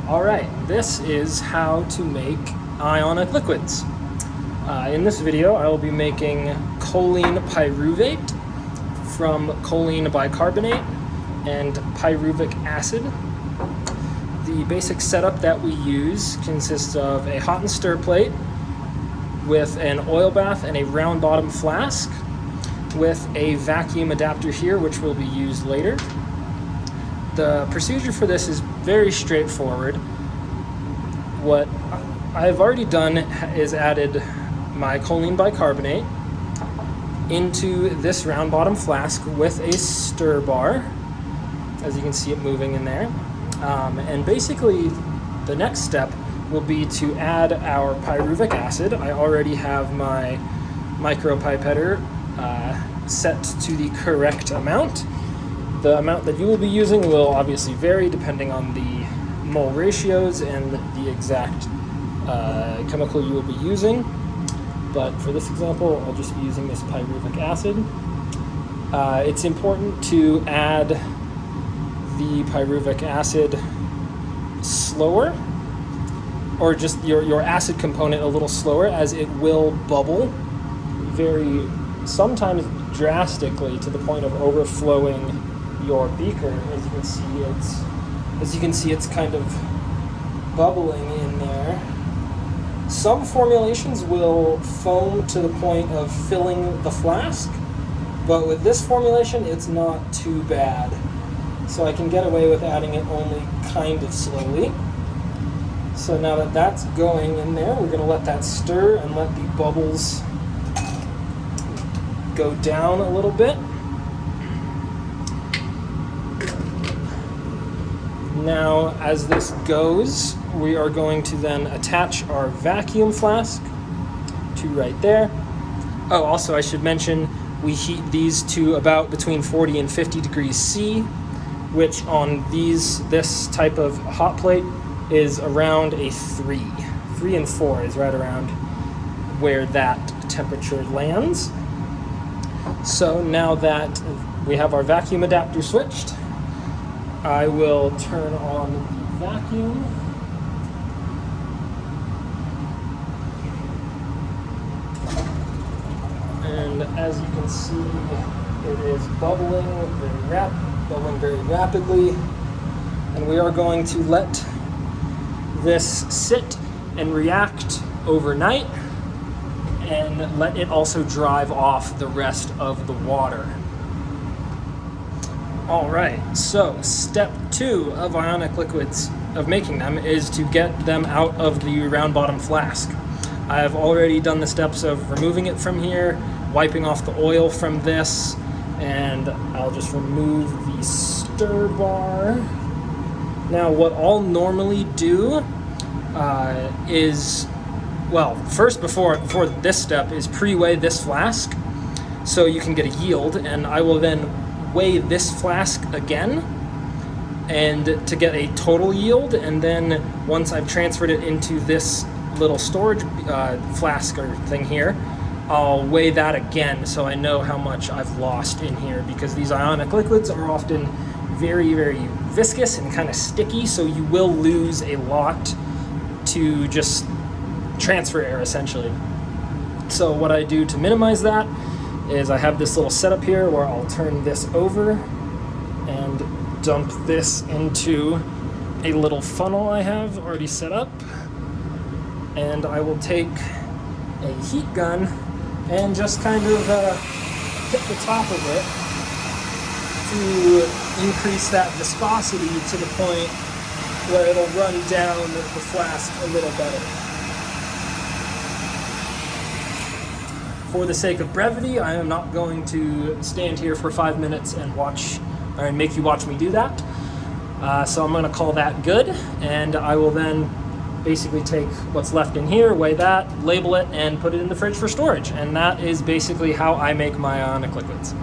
Alright, this is how to make ionic liquids. In this video I will be making choline pyruvate from choline bicarbonate and pyruvic acid. The basic setup that we use consists of a hot and stir plate with an oil bath and a round bottom flask with a vacuum adapter here, which will be used later. The procedure for this is very straightforward. What I've already done is added my choline bicarbonate into this round bottom flask with a stir bar, as you can see it moving in there. And basically the next step will be to add our pyruvic acid. I already have my micropipetter set to the correct amount. The amount that you will be using will obviously vary depending on the mole ratios and the exact chemical you will be using. But for this example, I'll just be using this pyruvic acid. It's important to add the pyruvic acid slower, or just your acid component a little slower, as it will bubble sometimes drastically to the point of overflowing your beaker. As you can see, it's kind of bubbling in there. Some formulations will foam to the point of filling the flask, but with this formulation, it's not too bad. So I can get away with adding it only kind of slowly. So now that that's going in there, we're going to let that stir and let the bubbles go down a little bit. Now, as this goes, we are going to then attach our vacuum flask to right there. Oh, also I should mention, we heat these to about between 40 and 50 degrees C, which on this type of hot plate is around a 3. 3 and 4 is right around where that temperature lands. So now that we have our vacuum adapter switched, I will turn on the vacuum. And as you can see, it is bubbling very rapidly. And we are going to let this sit and react overnight and let it also drive off the rest of the water. All right, so step 2 of ionic liquids, of making them, is to get them out of the round bottom flask. I have already done the steps of removing it from here, wiping off the oil from this, and I'll just remove the stir bar. Now, what I'll normally do is, well, first before this step is pre-weigh this flask so you can get a yield, and I will then weigh this flask again and to get a total yield, and then once I've transferred it into this little storage flask or thing here, I'll weigh that again so I know how much I've lost in here, because these ionic liquids are often very, very viscous and kind of sticky, so you will lose a lot to just transfer air essentially. So what I do to minimize that is I have this little setup here where I'll turn this over and dump this into a little funnel I have already set up, and I will take a heat gun and just kind of hit the top of it to increase that viscosity to the point where it'll run down the flask a little better. For the sake of brevity, I am not going to stand here for 5 minutes and make you watch me do that. So I'm going to call that good, and I will then basically take what's left in here, weigh that, label it, and put it in the fridge for storage. And that is basically how I make my ionic liquids.